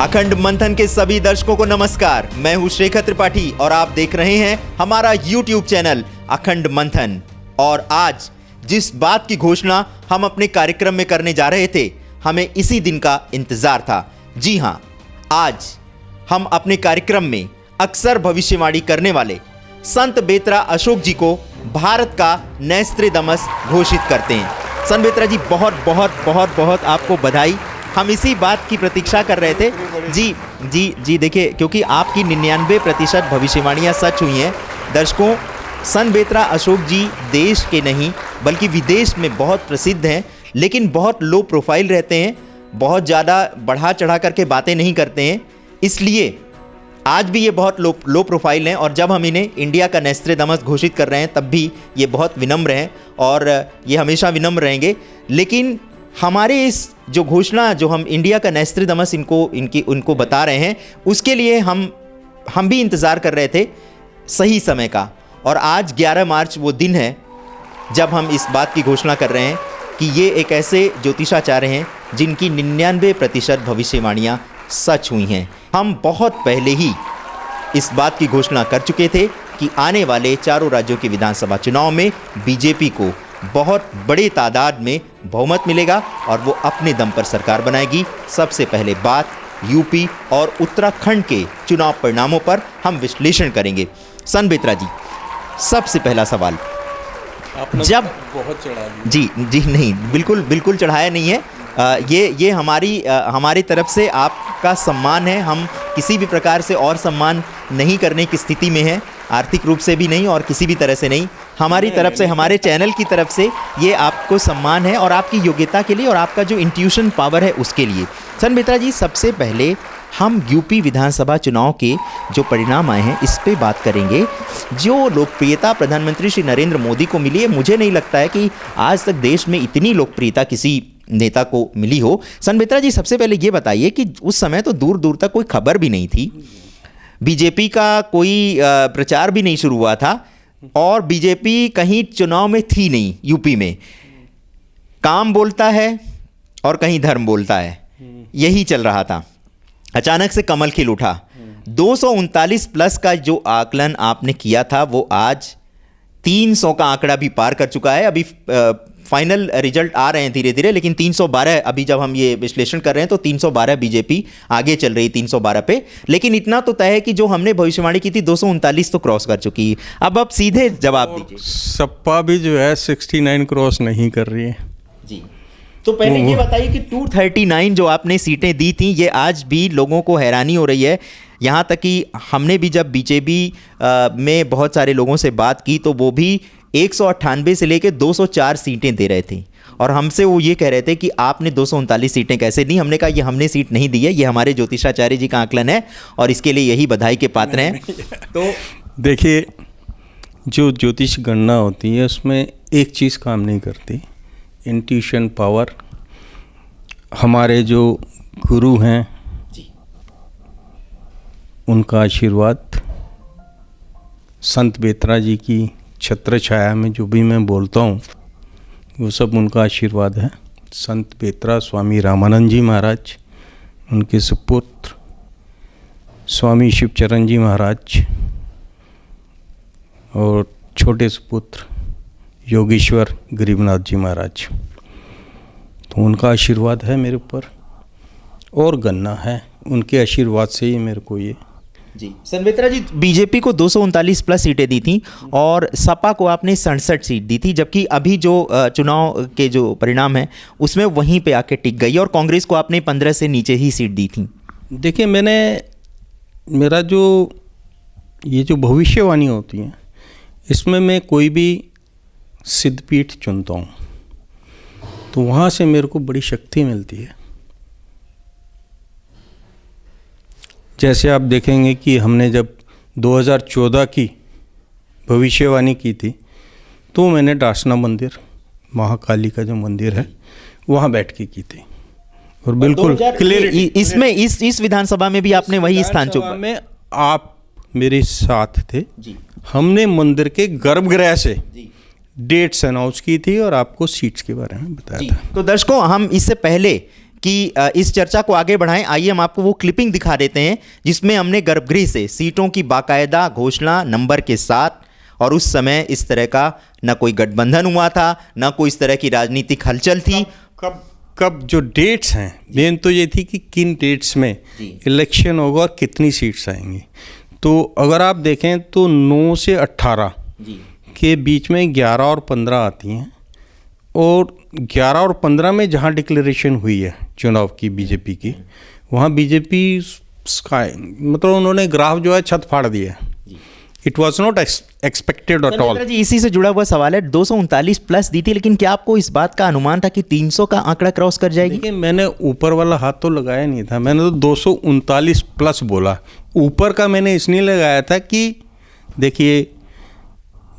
अखंड मंथन के सभी दर्शकों को नमस्कार। मैं हूं शेखर त्रिपाठी और आप देख रहे हैं हमारा YouTube चैनल अखंड मंथन। और आज जिस बात की घोषणा हम अपने कार्यक्रम में करने जा रहे थे, हमें इसी दिन का इंतजार था। जी हां, आज हम अपने कार्यक्रम में अक्सर भविष्यवाणी करने वाले संत बेत्रा अशोक जी को भारत का नोस्ट्राडामस घोषित करते हैं। संत बेत्रा जी, बहुत बहुत बहुत बहुत आपको बधाई। हम इसी बात की प्रतीक्षा कर रहे थे। जी देखिए, क्योंकि आपकी 99% भविष्यवाणियां सच हुई हैं। दर्शकों, संत बेत्रा अशोक जी देश के नहीं बल्कि विदेश में बहुत प्रसिद्ध हैं, लेकिन बहुत लो प्रोफाइल रहते हैं, बहुत ज़्यादा बढ़ा चढ़ा करके बातें नहीं करते हैं। इसलिए आज भी ये बहुत लो प्रोफाइल हैं और जब हम इन्हें इंडिया का नोस्ट्राडामस घोषित कर रहे हैं तब भी ये बहुत विनम्र हैं और ये हमेशा विनम्र रहेंगे। लेकिन हमारे इस जो घोषणा जो हम इंडिया का नोस्ट्राडामस उनको बता रहे हैं, उसके लिए हम भी इंतज़ार कर रहे थे सही समय का। और आज 11 मार्च वो दिन है जब हम इस बात की घोषणा कर रहे हैं कि ये एक ऐसे ज्योतिषाचार्य हैं जिनकी 99% भविष्यवाणियाँ सच हुई हैं। हम बहुत पहले ही इस बात की घोषणा कर चुके थे कि आने वाले चारों राज्यों के विधानसभा चुनाव में बीजेपी को बहुत बड़ी तादाद में बहुमत मिलेगा और वो अपने दम पर सरकार बनाएगी। सबसे पहले बात यूपी और उत्तराखंड के चुनाव परिणामों पर हम विश्लेषण करेंगे। संत बेत्रा जी, सबसे पहला सवाल, जब बहुत चढ़ा दिया। जी नहीं, बिल्कुल चढ़ाया नहीं है। ये हमारी तरफ से आपका सम्मान है। हम किसी भी प्रकार से और सम्मान नहीं करने की स्थिति में हैं, आर्थिक रूप से भी नहीं और किसी भी तरह से नहीं। हमारी तरफ से, हमारे चैनल की तरफ से ये आपको सम्मान है और आपकी योग्यता के लिए और आपका जो इंट्यूशन पावर है उसके लिए। संत बेत्रा जी, सबसे पहले हम यूपी विधानसभा चुनाव के जो परिणाम आए हैं इस पे बात करेंगे। जो लोकप्रियता प्रधानमंत्री श्री नरेंद्र मोदी को मिली है, मुझे नहीं लगता है कि आज तक देश में इतनी लोकप्रियता किसी नेता को मिली हो। संत बेत्रा जी, सबसे पहले ये बताइए कि उस समय तो दूर दूर तक कोई खबर भी नहीं थी, बीजेपी का कोई प्रचार भी नहीं शुरू हुआ था और बीजेपी कहीं चुनाव में थी नहीं। यूपी में काम बोलता है और कहीं धर्म बोलता है, यही चल रहा था। अचानक से कमल खिल उठा। 239 प्लस का जो आकलन आपने किया था वो आज 300 का आंकड़ा भी पार कर चुका है। अभी फाइनल रिजल्ट आ रहे हैं धीरे धीरे, लेकिन 312 अभी जब हम ये विश्लेषण कर रहे हैं तो 312 बीजेपी आगे चल रही 312 पे। लेकिन इतना तो तय है कि जो हमने भविष्यवाणी की थी 239 तो क्रॉस कर चुकी है। अब आप सीधे जवाब दीजिए। सपा भी जो है 69 क्रॉस नहीं कर रही है जी। तो पहले ये बताइए कि 239 जो आपने सीटें दी थी, ये आज भी लोगों को हैरानी हो रही है। यहाँ तक कि हमने भी जब बीजेपी में बहुत सारे लोगों से बात की तो वो भी 198 से लेकर 204 सीटें दे रहे थे और हमसे वो ये कह रहे थे कि आपने 239 सीटें कैसे दी। हमने कहा ये हमने सीट नहीं दी है, ये हमारे ज्योतिषाचार्य जी का आकलन है और इसके लिए यही बधाई के पात्र हैं। तो देखिए, जो ज्योतिष गणना होती है उसमें एक चीज़ काम नहीं करती, इंट्यूशन पावर। हमारे जो गुरु हैं उनका आशीर्वाद, संत बेत्रा जी की छत्र छाया में जो भी मैं बोलता हूँ वो सब उनका आशीर्वाद है। संत बेत्रा स्वामी रामानंद जी महाराज, उनके सुपुत्र स्वामी शिवचरण जी महाराज और छोटे सुपुत्र योगेश्वर गरीबनाथ जी महाराज, तो उनका आशीर्वाद है मेरे ऊपर और गन्ना है उनके आशीर्वाद से ही मेरे को ये। जी संत बेत्रा जी, बीजेपी को 239 प्लस सीटें दी थी और सपा को आपने 67 सीट दी थी, जबकि अभी जो चुनाव के जो परिणाम हैं उसमें वहीं पे आके टिक गई और कांग्रेस को आपने 15 से नीचे ही सीट दी थी। देखिए, मेरा जो ये जो भविष्यवाणी होती है इसमें मैं कोई भी सिद्धपीठ चुनता हूँ तो वहाँ से मेरे को बड़ी शक्ति मिलती है। जैसे आप देखेंगे कि हमने जब 2014 की भविष्यवाणी की थी तो मैंने डासना मंदिर, महाकाली का जो मंदिर है, वहाँ बैठ के की थी और बिल्कुल क्लियर। इसमें इस विधानसभा में भी आपने वही स्थान चुना। में आप मेरे साथ थे जी। हमने मंदिर के गर्भगृह से डेट्स अनाउंस की थी और आपको सीट्स के बारे में बताया था। तो दर्शकों, हम इससे पहले कि इस चर्चा को आगे बढ़ाएं, आइए हम आपको वो क्लिपिंग दिखा देते हैं जिसमें हमने गर्भगृह से सीटों की बाकायदा घोषणा नंबर के साथ, और उस समय इस तरह का ना कोई गठबंधन हुआ था, ना कोई इस तरह की राजनीतिक हलचल थी। कब जो डेट्स हैं, मेन तो ये थी कि किन डेट्स में इलेक्शन होगा और कितनी सीट्स आएंगी। तो अगर आप देखें तो 9 से 18 के बीच में 11 और 15 आती हैं, और 11 और 15 में जहाँ डिक्लेरेशन हुई है चुनाव की बीजेपी की, वहाँ बीजेपी स्काई मतलब उन्होंने ग्राफ जो है छत फाड़ दिया है। It was not expected at all. जी, इसी से जुड़ा हुआ सवाल है, 239 प्लस दी थी, लेकिन क्या आपको इस बात का अनुमान था कि 300 का आंकड़ा क्रॉस कर जाएगी? देखिए, मैंने ऊपर वाला हाथ तो लगाया नहीं था, मैंने तो 239 प्लस बोला। ऊपर का मैंने इसलिए लगाया था कि देखिए,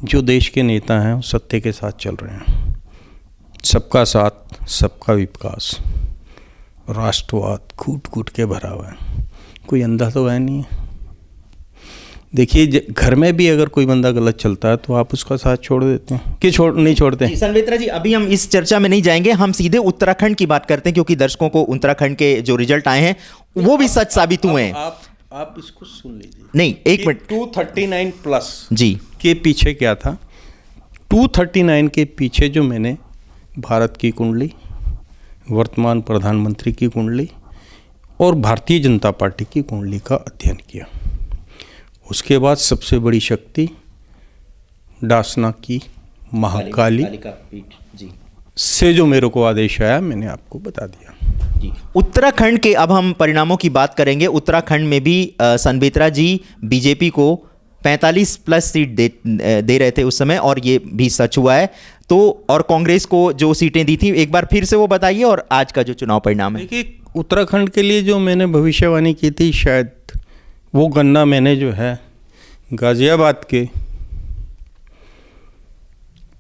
जो देश के नेता हैं वो सत्य के साथ चल रहे हैं, सबका साथ सबका विकास, राष्ट्रवाद कूट कूट के भरा हुआ है, कोई अंधा तो है नहीं है। देखिए, घर में भी अगर कोई बंदा गलत चलता है तो आप उसका साथ छोड़ देते हैं कि नहीं छोड़ते? संत बेत्रा जी, अभी हम इस चर्चा में नहीं जाएंगे, हम सीधे उत्तराखंड की बात करते हैं, क्योंकि दर्शकों को उत्तराखंड के जो रिजल्ट आए हैं वो भी सच साबित हुए हैं। आप इसको सुन लीजिए। नहीं, एक मिनट। 239 प्लस जी के पीछे क्या था? 239 के पीछे जो मैंने भारत की कुंडली, वर्तमान प्रधानमंत्री की कुंडली और भारतीय जनता पार्टी की कुंडली का अध्ययन किया। उसके बाद सबसे बड़ी शक्ति डासना की महाकाली से जो मेरे को आदेश आया, मैंने आपको बता दिया। उत्तराखंड के अब हम परिणामों की बात करेंगे। उत्तराखंड में भी संत बेत्रा जी बीजेपी को 45 प्लस सीट दे रहे थे उस समय, और ये भी सच हुआ है। तो और कांग्रेस को जो सीटें दी थी, एक बार फिर से वो बताइए, और आज का जो चुनाव परिणाम है। देखिए, उत्तराखंड के लिए जो मैंने भविष्यवाणी की थी, शायद वो गन्ना मैंने जो है गाजियाबाद के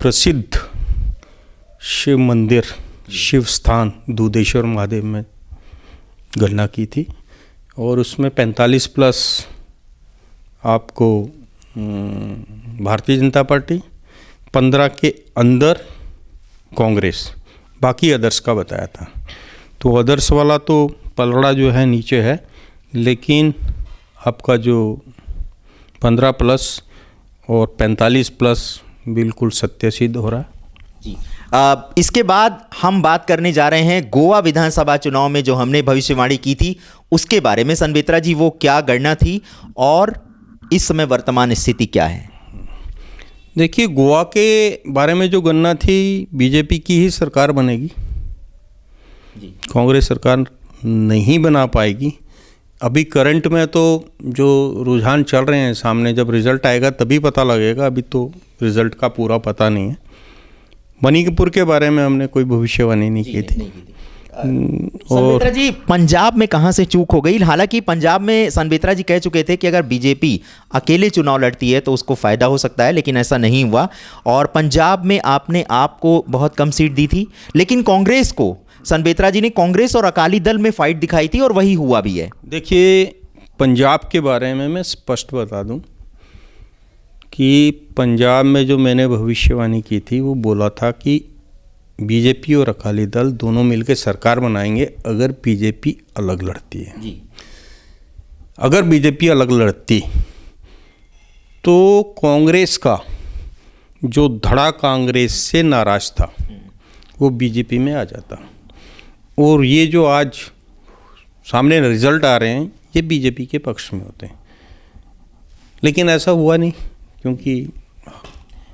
प्रसिद्ध शिव मंदिर, शिव स्थान दूधेश्वर महादेव में गणना की थी, और उसमें 45 प्लस आपको भारतीय जनता पार्टी, 15 के अंदर कांग्रेस, बाकी अदर्स का बताया था। तो अदर्स वाला तो पलड़ा जो है नीचे है, लेकिन आपका जो 15 प्लस और 45 प्लस बिल्कुल सत्य सिद्ध हो रहा है। जी, इसके बाद हम बात करने जा रहे हैं गोवा विधानसभा चुनाव में जो हमने भविष्यवाणी की थी उसके बारे में। संत बेत्रा जी, वो क्या गणना थी और इस समय वर्तमान स्थिति क्या है? देखिए, गोवा के बारे में जो गणना थी, बीजेपी की ही सरकार बनेगी, कांग्रेस सरकार नहीं बना पाएगी। अभी करंट में तो जो रुझान चल रहे हैं सामने, जब रिज़ल्ट आएगा तभी पता लगेगा, अभी तो रिज़ल्ट का पूरा पता नहीं है। मणिपुर के बारे में हमने कोई भविष्यवाणी नहीं की थी। संत बेत्रा जी, पंजाब में कहाँ से चूक हो गई? हालांकि पंजाब में संत बेत्रा जी कह चुके थे कि अगर बीजेपी अकेले चुनाव लड़ती है तो उसको फ़ायदा हो सकता है, लेकिन ऐसा नहीं हुआ, और पंजाब में आपने आपको बहुत कम सीट दी थी, लेकिन कांग्रेस को, संत बेत्रा जी ने कांग्रेस और अकाली दल में फाइट दिखाई थी और वही हुआ भी है। देखिए, पंजाब के बारे में मैं स्पष्ट बता दूं कि पंजाब में जो मैंने भविष्यवाणी की थी वो बोला था कि बीजेपी और अकाली दल दोनों मिलकर सरकार बनाएंगे अगर बीजेपी अलग लड़ती है। जी। अगर बीजेपी अलग लड़ती तो कांग्रेस का जो धड़ा कांग्रेस से नाराज था वो बीजेपी में आ जाता, और ये जो आज सामने रिजल्ट आ रहे हैं ये बीजेपी के पक्ष में होते हैं। लेकिन ऐसा हुआ नहीं, क्योंकि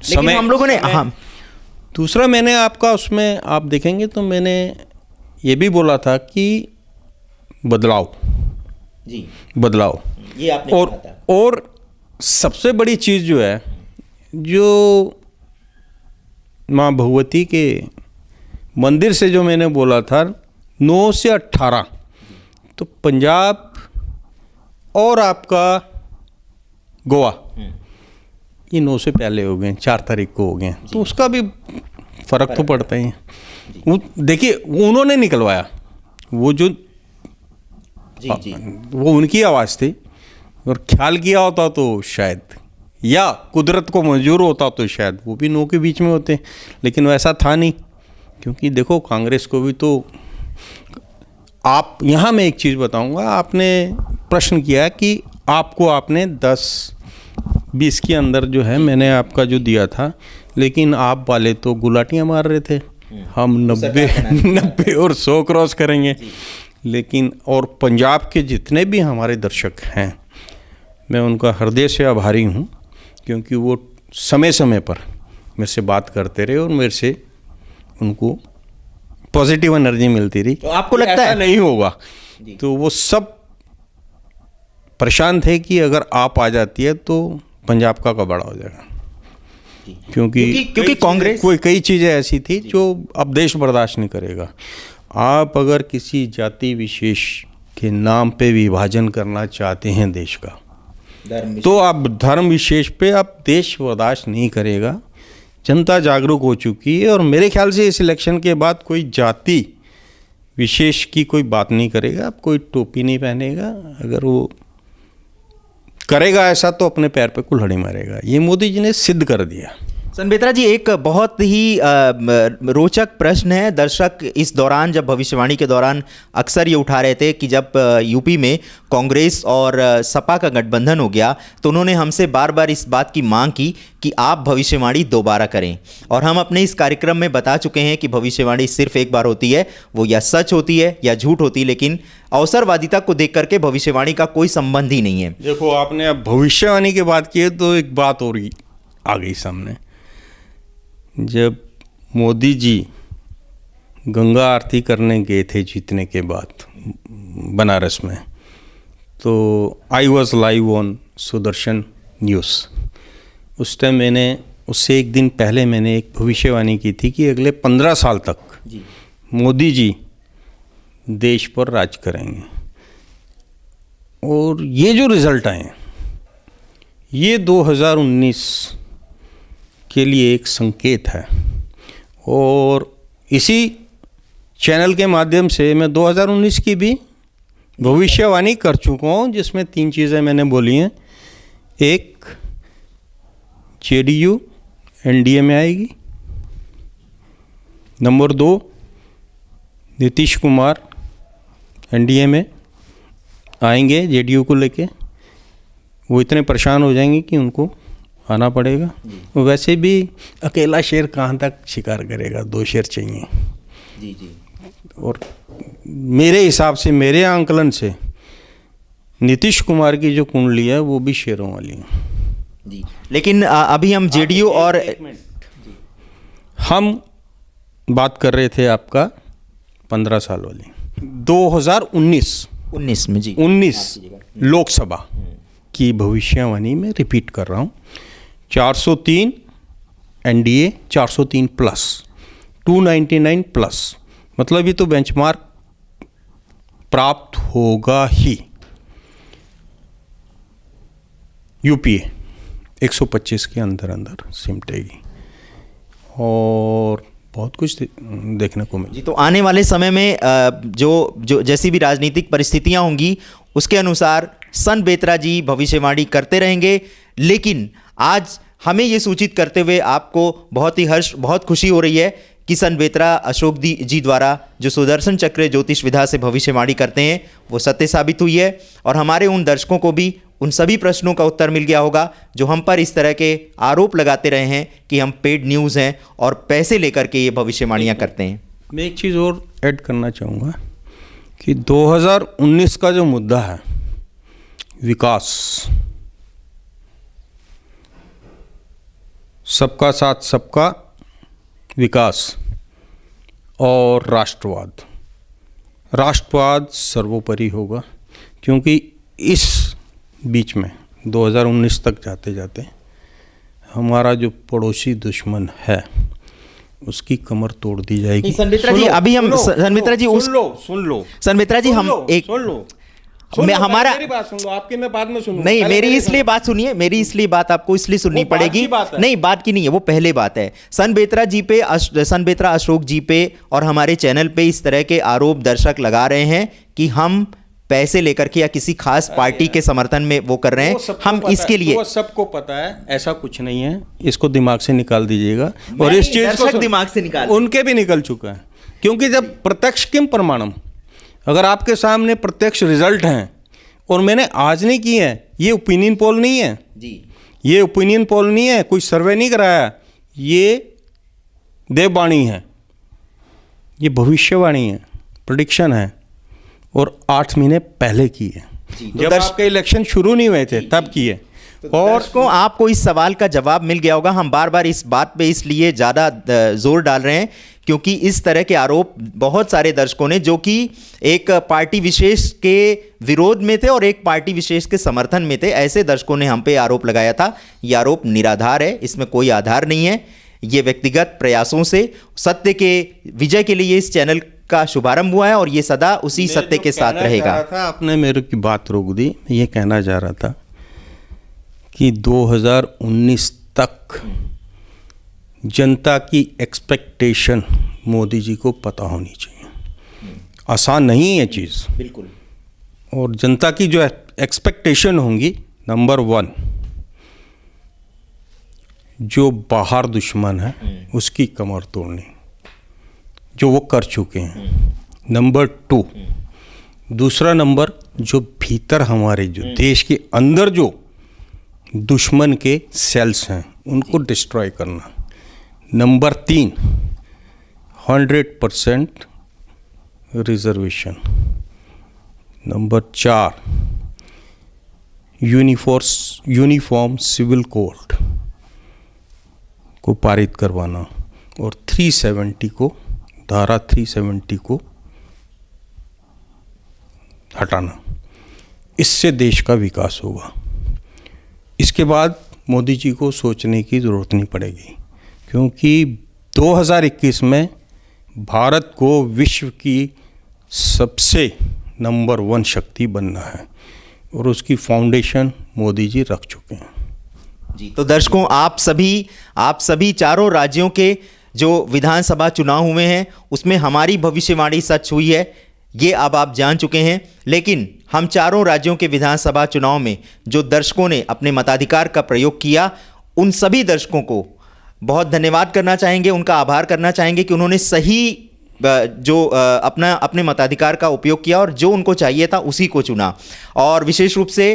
समय हम लोगों ने दूसरा मैंने आपका उसमें आप देखेंगे तो मैंने ये भी बोला था कि बदलाव, जी बदलाव, ये आपने कहा था। और सबसे बड़ी चीज़ जो है, जो माँ भगवती के मंदिर से जो मैंने बोला था 9 से 18, तो पंजाब और आपका गोवा ये 9 से पहले हो गए, 4 तारीख को हो गए, तो उसका भी फर्क तो पड़ता ही है। वो देखिए, वो उन्होंने निकलवाया, वो जो वो उनकी आवाज़ थी, और ख्याल किया होता तो शायद, या कुदरत को मंजूर होता तो शायद वो भी 9 के बीच में होते, लेकिन वैसा था नहीं। क्योंकि देखो, कांग्रेस को भी तो आप यहाँ मैं एक चीज़ बताऊँगा, आपने प्रश्न किया कि आपने 10-20 के अंदर जो है मैंने आपका जो दिया था, लेकिन आप वाले तो गुलाटियाँ मार रहे थे, हम 90 और 100 क्रॉस करेंगे। लेकिन और पंजाब के जितने भी हमारे दर्शक हैं, मैं उनका हृदय से आभारी हूँ, क्योंकि वो समय समय पर मेरे से बात करते रहे और मेरे से उनको पॉजिटिव एनर्जी मिलती रही। तो आपको लगता है नहीं होगा, तो वो सब परेशान थे कि अगर आप आ जाती है तो पंजाब का कबाड़ा हो जाएगा, क्योंकि कांग्रेस कई चीज़ें ऐसी थी जो अब देश बर्दाश्त नहीं करेगा। आप अगर किसी जाति विशेष के नाम पे विभाजन करना चाहते हैं देश का, तो आप धर्म विशेष पे आप देश बर्दाश्त नहीं करेगा। जनता जागरूक हो चुकी है और मेरे ख्याल से इस इलेक्शन के बाद कोई जाति विशेष की कोई बात नहीं करेगा। अब कोई टोपी नहीं पहनेगा, अगर वो करेगा ऐसा तो अपने पैर पे कुल्हाड़ी मारेगा। ये मोदी जी ने सिद्ध कर दिया। संत जी, एक बहुत ही रोचक प्रश्न है। दर्शक इस दौरान, जब भविष्यवाणी के दौरान अक्सर ये उठा रहे थे कि जब यूपी में कांग्रेस और सपा का गठबंधन हो गया तो उन्होंने हमसे बार बार इस बात की मांग की कि आप भविष्यवाणी दोबारा करें। और हम अपने इस कार्यक्रम में बता चुके हैं कि भविष्यवाणी सिर्फ एक बार होती है, वो या सच होती है या झूठ होती है, लेकिन अवसरवादिता को देख करके भविष्यवाणी का कोई संबंध ही नहीं है। देखो, आपने अब भविष्यवाणी की बात की है तो एक बात और आ गई सामने। जब मोदी जी गंगा आरती करने गए थे जीतने के बाद बनारस में, तो I was live on Sudarshan news. उस टाइम मैंने, उससे एक दिन पहले मैंने एक भविष्यवाणी की थी कि अगले 15 साल तक मोदी जी देश पर राज करेंगे। और ये जो रिज़ल्ट आए, ये 2019 के लिए एक संकेत है। और इसी चैनल के माध्यम से मैं 2019 की भी भविष्यवाणी कर चुका हूँ, जिसमें 3 चीज़ें मैंने बोली हैं। एक, जेडीयू एनडीए में आएगी। नंबर 2, नीतीश कुमार एनडीए में आएंगे जेडीयू को लेके। वो इतने परेशान हो जाएंगे कि उनको आना पड़ेगा। वैसे भी अकेला शेर कहाँ तक शिकार करेगा, 2 शेर चाहिए। जी जी। और मेरे हिसाब से, मेरे आंकलन से, नीतीश कुमार की जो कुंडली है वो भी शेरों वाली है जी। लेकिन अभी हम जेडीयू और हम बात कर रहे थे आपका 15 साल वाली 2019 में जी 19 लोकसभा की भविष्यवाणी में रिपीट कर रहा हूँ। 403 एनडीए, 403 प्लस, 299 प्लस, मतलब ये तो बेंचमार्क प्राप्त होगा ही। यूपीए 125 के अंदर अंदर सिमटेगी और बहुत कुछ देखने को मिले जी। तो आने वाले समय में जो जैसी भी राजनीतिक परिस्थितियां होंगी उसके अनुसार संत बेत्रा जी भविष्यवाणी करते रहेंगे। लेकिन आज हमें ये सूचित करते हुए आपको बहुत खुशी हो रही है कि संत बेत्रा अशोक जी द्वारा जो सुदर्शन चक्र ज्योतिष विधा से भविष्यवाणी करते हैं वो सत्य साबित हुई है। और हमारे उन दर्शकों को भी उन सभी प्रश्नों का उत्तर मिल गया होगा जो हम पर इस तरह के आरोप लगाते रहे हैं कि हम पेड न्यूज़ हैं और पैसे लेकर के ये भविष्यवाणियाँ करते हैं। मैं एक चीज़ और ऐड करना चाहूँगा कि 2019 का जो मुद्दा है विकास, सबका साथ सबका विकास और राष्ट्रवाद सर्वोपरि होगा। क्योंकि इस बीच में 2019 तक जाते जाते हमारा जो पड़ोसी दुश्मन है उसकी कमर तोड़ दी जाएगी। संबित्रा जी, अभी हम संबित्रा जी सुन लो संबित्रा जी, हम एक सुन लो मैं हमारा मेरी बात सुन लो, आपकी मैं बाद में सुनूंगा। नहीं, मेरी इसलिए बात सुनिए, मेरी इसलिए बात आपको इसलिए सुननी पड़ेगी। नहीं, बात की नहीं है, वो पहले बात है। संत बेत्रा अशोक जी पे और हमारे चैनल पे इस तरह के आरोप दर्शक लगा रहे हैं कि हम पैसे लेकर के या किसी खास पार्टी के समर्थन में वो कर रहे हैं। हम इसके लिए, वो सबको पता है, ऐसा कुछ नहीं है। इसको दिमाग से निकाल दीजिएगा। और इस चीज को दिमाग से निकाल, उनके भी निकल चुका है। क्योंकि जब प्रत्यक्ष किम प्रमाणम, अगर आपके सामने प्रत्यक्ष रिजल्ट हैं और मैंने आज नहीं किए हैं, ये ओपिनियन पोल नहीं है जी, ये ओपिनियन पोल नहीं है, कोई सर्वे नहीं कराया, ये देववाणी है, ये भविष्यवाणी है, प्रेडिक्शन है और 8 महीने पहले की है, जब आपके इलेक्शन शुरू नहीं हुए थे तब किए। और दर्शकों, आपको इस सवाल का जवाब मिल गया होगा। हम बार बार इस बात पे इसलिए ज़्यादा जोर डाल रहे हैं क्योंकि इस तरह के आरोप बहुत सारे दर्शकों ने, जो कि एक पार्टी विशेष के विरोध में थे और एक पार्टी विशेष के समर्थन में थे, ऐसे दर्शकों ने हम पे आरोप लगाया था। ये आरोप निराधार है, इसमें कोई आधार नहीं है। ये व्यक्तिगत प्रयासों से सत्य के विजय के लिए इस चैनल का शुभारंभ हुआ है और ये सदा उसी सत्य के साथ रहेगा। आपने मेरे की बात रोक दी। मैं ये कहना चाह रहा था कि 2019 तक जनता की एक्सपेक्टेशन मोदी जी को पता होनी चाहिए। आसान नहीं है चीज़, बिल्कुल। और जनता की जो एक्सपेक्टेशन होंगी, नंबर 1, जो बाहर दुश्मन है उसकी कमर तोड़नी, जो वो कर चुके हैं। नंबर 2, दूसरा नंबर, जो भीतर हमारे जो देश के अंदर जो दुश्मन के सेल्स हैं उनको डिस्ट्रॉय करना। Number 3, 100% reservation. Number 4, uniform civil code को पारित करवाना और 370 को, धारा 370 को हटाना। इससे देश का विकास होगा। इसके बाद मोदी जी को सोचने की ज़रूरत नहीं पड़ेगी, क्योंकि 2021 में भारत को विश्व की सबसे नंबर 1 शक्ति बनना है और उसकी फाउंडेशन मोदी जी रख चुके हैं। जी, तो दर्शकों, आप सभी चारों राज्यों के जो विधानसभा चुनाव हुए हैं उसमें हमारी भविष्यवाणी सच हुई है, ये अब आप जान चुके हैं। लेकिन हम चारों राज्यों के विधानसभा चुनाव में जो दर्शकों ने अपने मताधिकार का प्रयोग किया, उन सभी दर्शकों को बहुत धन्यवाद करना चाहेंगे, उनका आभार करना चाहेंगे कि उन्होंने सही जो अपने मताधिकार का उपयोग किया और जो उनको चाहिए था उसी को चुना। और विशेष रूप से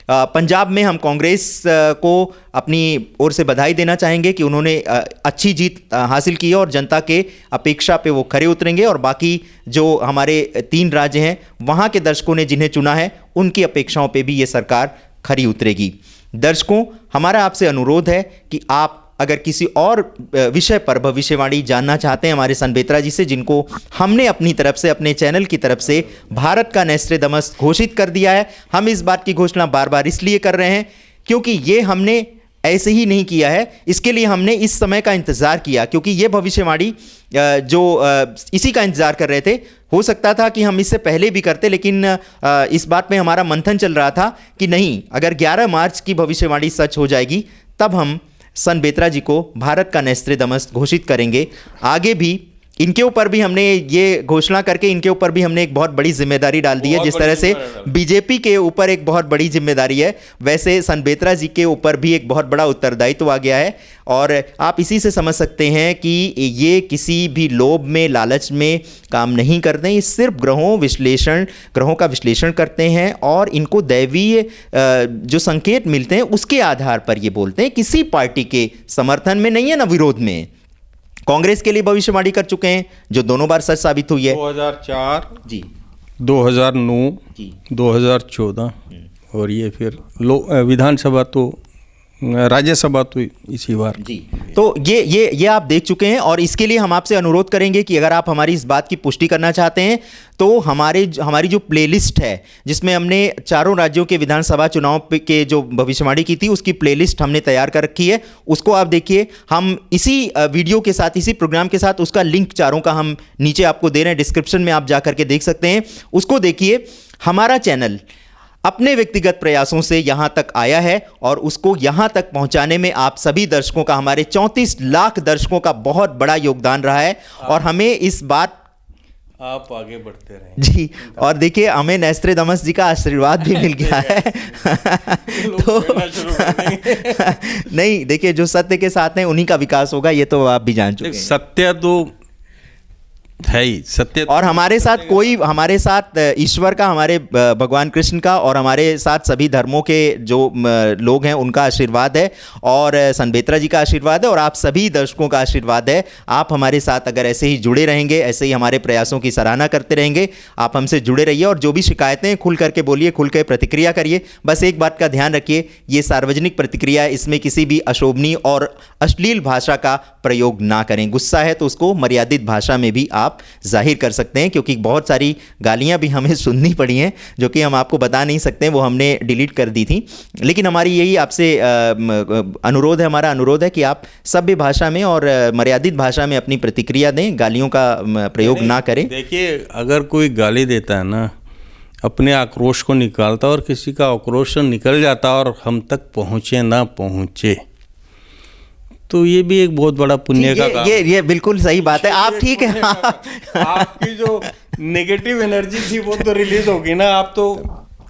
पंजाब में हम कांग्रेस को अपनी ओर से बधाई देना चाहेंगे कि उन्होंने अच्छी जीत हासिल की है और जनता के अपेक्षा पे वो खरे उतरेंगे। और बाकी जो हमारे 3 राज्य हैं वहाँ के दर्शकों ने जिन्हें चुना है उनकी अपेक्षाओं पे भी ये सरकार खरी उतरेगी। दर्शकों, हमारा आपसे अनुरोध है कि आप अगर किसी और विषय पर भविष्यवाणी जानना चाहते हैं हमारे सनबेत्रा जी से, जिनको हमने अपनी तरफ से, अपने चैनल की तरफ से भारत का नेस्ट्रेदमस घोषित कर दिया है। हम इस बात की घोषणा बार बार इसलिए कर रहे हैं क्योंकि ये हमने ऐसे ही नहीं किया है, इसके लिए हमने इस समय का इंतज़ार किया, क्योंकि ये भविष्यवाणी जो इसी का इंतज़ार कर रहे थे। हो सकता था कि हम इससे पहले भी करते, लेकिन इस बात में हमारा मंथन चल रहा था कि नहीं, अगर 11 मार्च की भविष्यवाणी सच हो जाएगी तब हम सनबेत्रा जी को भारत का नेस्ट्रेदमस घोषित करेंगे। आगे भी इनके ऊपर भी हमने ये घोषणा करके इनके ऊपर भी हमने एक बहुत बड़ी जिम्मेदारी डाल दी है। जिस तरह से बीजेपी के ऊपर एक बहुत बड़ी जिम्मेदारी है, वैसे सनबेत्रा जी के ऊपर भी एक बहुत बड़ा उत्तरदायित्व आ गया है। और आप इसी से समझ सकते हैं कि ये किसी भी लोभ में, लालच में काम नहीं करते हैं। ये सिर्फ ग्रहों का विश्लेषण करते हैं और इनको दैवीय जो संकेत मिलते हैं उसके आधार पर ये बोलते हैं। किसी पार्टी के समर्थन में नहीं है, ना विरोध में। कांग्रेस के लिए भविष्यवाणी कर चुके हैं जो दोनों बार सच साबित हुई है। 2004 जी, 2009 जी, 2014 और ये फिर विधानसभा तो, राज्यसभा तो इसी बार। जी, तो ये आप देख चुके हैं। और इसके लिए हम आपसे अनुरोध करेंगे कि अगर आप हमारी इस बात की पुष्टि करना चाहते हैं तो हमारी जो प्लेलिस्ट है जिसमें हमने चारों राज्यों के विधानसभा चुनाव के जो भविष्यवाणी की थी उसकी प्लेलिस्ट हमने तैयार कर रखी है, उसको आप देखिए। हम इसी वीडियो के साथ, इसी प्रोग्राम के साथ उसका लिंक चारों का हम नीचे आपको दे रहे हैं, डिस्क्रिप्शन में आप जा करके देख सकते हैं, उसको देखिए। हमारा चैनल अपने व्यक्तिगत प्रयासों से यहाँ तक आया है और उसको यहाँ तक पहुँचाने में आप सभी दर्शकों का, हमारे 34 लाख दर्शकों का बहुत बड़ा योगदान रहा है। और हमें इस बात, आप आगे बढ़ते रहें जी, और देखिए हमें नेस्ट्रेदमस जी का आशीर्वाद भी मिल गया है। तो नहीं, देखिए जो सत्य के साथ हैं उन्हीं का विकास होगा, ये तो आप भी जान चुके हैं। सत्य तो है ही सत्य। और हमारे साथ ईश्वर का, हमारे भगवान कृष्ण का और हमारे साथ सभी धर्मों के जो लोग हैं उनका आशीर्वाद है, और संत बेत्रा जी का आशीर्वाद है, और आप सभी दर्शकों का आशीर्वाद है। आप हमारे साथ अगर ऐसे ही जुड़े रहेंगे, ऐसे ही हमारे प्रयासों की सराहना करते रहेंगे, आप हमसे जुड़े रहिए और जो भी शिकायतें खुल करके बोलिए, खुल कर प्रतिक्रिया करिए। बस एक बात का ध्यान रखिए, ये सार्वजनिक प्रतिक्रिया है, इसमें किसी भी अशोभनीय और अश्लील भाषा का प्रयोग ना करें। गुस्सा है तो उसको मर्यादित भाषा में भी आप जाहिर कर सकते हैं, क्योंकि बहुत सारी गालियां भी हमें सुननी पड़ी हैं जो कि हम आपको बता नहीं सकते, वो हमने डिलीट कर दी थी। लेकिन हमारी यही आपसे अनुरोध है, हमारा अनुरोध है कि आप सभ्य भाषा में और मर्यादित भाषा में अपनी प्रतिक्रिया दें, गालियों का प्रयोग ना करें। देखिए, अगर कोई गाली देता है ना, अपने आक्रोश को निकालता और किसी का आक्रोश निकल जाता और हम तक पहुँचे ना पहुँचे, तो ये भी एक बहुत बड़ा पुण्य का काम। ये बिल्कुल सही बात है। आप ठीक है, आपकी जो नेगेटिव एनर्जी थी वो तो रिलीज होगी ना, आप तो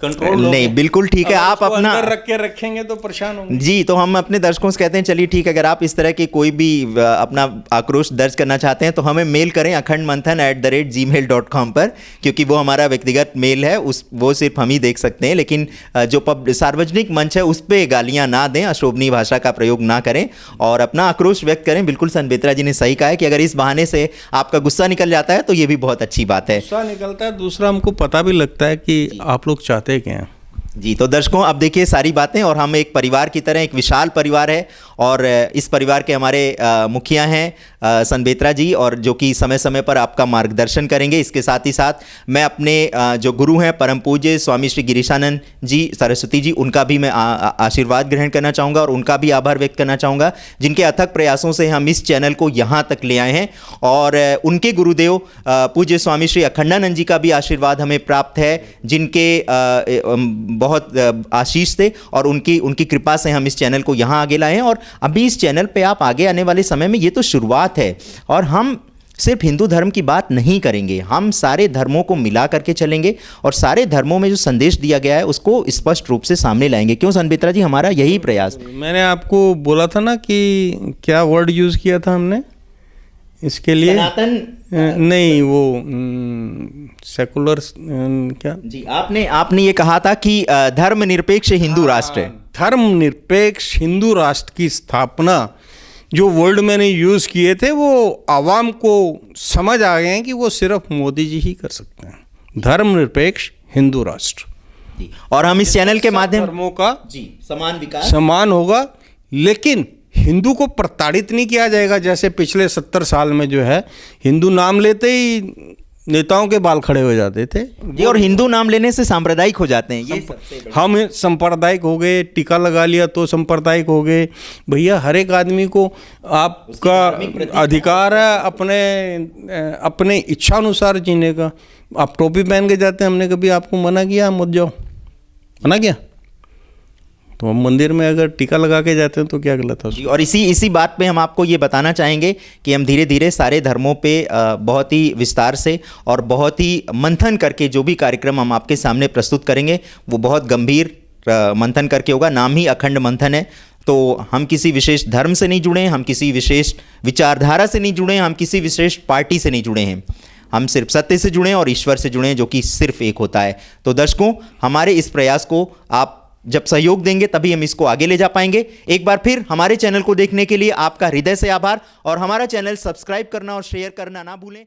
कंट्रोल नहीं, बिल्कुल ठीक है। आप अपना रख के रखेंगे तो परेशान होंगे जी। तो हम अपने दर्शकों से कहते हैं, चलिए ठीक है, अगर आप इस तरह की कोई भी अपना आक्रोश दर्ज करना चाहते हैं तो हमें मेल करें akhand-manthan@gmail.com पर, क्योंकि वो हमारा व्यक्तिगत मेल है, वो सिर्फ हम ही देख सकते हैं। लेकिन जो सार्वजनिक मंच है उस पर गालियाँ ना दें, अशोभनीय भाषा का प्रयोग ना करें और अपना आक्रोश व्यक्त करें। बिल्कुल संत बेत्रा जी ने सही कहा है कि अगर इस बहाने से आपका गुस्सा निकल जाता है तो ये भी बहुत अच्छी बात है। गुस्सा निकलता है, दूसरा हमको पता भी लगता है कि आप लोग चाहते क्या हैं। जी, तो दर्शकों, अब देखिए सारी बातें, और हम एक परिवार की तरह, एक विशाल परिवार है, और इस परिवार के हमारे मुखिया हैं संत बेत्रा जी, और जो कि समय समय पर आपका मार्गदर्शन करेंगे। इसके साथ ही साथ मैं अपने जो गुरु हैं परम पूज्य स्वामी श्री गिरीशानंद जी सरस्वती जी, उनका भी मैं आशीर्वाद ग्रहण करना चाहूँगा और उनका भी आभार व्यक्त करना चाहूँगा, जिनके अथक प्रयासों से हम इस चैनल को यहाँ तक ले आए हैं। और उनके गुरुदेव पूज्य स्वामी श्री अखंडानंद जी का भी आशीर्वाद हमें प्राप्त है, जिनके बहुत आशीष थे, और उनकी कृपा से हम इस चैनल को यहाँ आगे लाए हैं। और अभी इस चैनल पे आप आगे आने वाले समय में, ये तो शुरुआत है, और हम सिर्फ हिंदू धर्म की बात नहीं करेंगे, हम सारे धर्मों को मिला करके चलेंगे और सारे धर्मों में जो संदेश दिया गया है उसको स्पष्ट रूप से सामने लाएंगे। क्यों संत बेत्रा जी, हमारा यही प्रयास। मैंने आपको बोला था ना कि क्या वर्ड यूज़ किया था हमने इसके लिए, सनातन नहीं, वो सेकुलर क्या जी, आपने ये कहा था कि धर्मनिरपेक्ष हिंदू राष्ट्र, धर्मनिरपेक्ष हिंदू राष्ट्र की स्थापना, जो वर्ड मैंने यूज़ किए थे वो आवाम को समझ आ गए हैं कि वो सिर्फ मोदी जी ही कर सकते हैं। धर्मनिरपेक्ष हिंदू राष्ट्र, और हम इस चैनल के माध्यम धर्मों का जी समान विकास समान होगा, लेकिन हिंदू को प्रताड़ित नहीं किया जाएगा। जैसे पिछले 70 साल में जो है, हिंदू नाम लेते ही नेताओं के बाल खड़े हो जाते थे जी, और हिंदू नाम लेने से सांप्रदायिक हो जाते हैं। ये हम सांप्रदायिक हो गए, टीका लगा लिया तो सांप्रदायिक हो गए। भैया, हर एक आदमी को आपका अधिकार है अपने इच्छा अनुसार जीने का। आप टोपी पहन के जाते हैं, हमने कभी आपको मना किया मत जाओ? मना किया? तो हम मंदिर में अगर टीका लगा के जाते हैं तो क्या गलत है? और इसी बात पे हम आपको ये बताना चाहेंगे कि हम धीरे धीरे सारे धर्मों पे बहुत ही विस्तार से और बहुत ही मंथन करके जो भी कार्यक्रम हम आपके सामने प्रस्तुत करेंगे वो बहुत गंभीर मंथन करके होगा। नाम ही अखंड मंथन है। तो हम किसी विशेष धर्म से नहीं जुड़े, हम किसी विशेष विचारधारा से नहीं जुड़े, हम किसी विशेष पार्टी से नहीं जुड़े हैं। हम सिर्फ सत्य से जुड़े और ईश्वर से जुड़े, जो कि सिर्फ एक होता है। तो दर्शकों, हमारे इस प्रयास को आप जब सहयोग देंगे तभी हम इसको आगे ले जा पाएंगे। एक बार फिर हमारे चैनल को देखने के लिए आपका हृदय से आभार, और हमारा चैनल सब्सक्राइब करना और शेयर करना ना भूलें।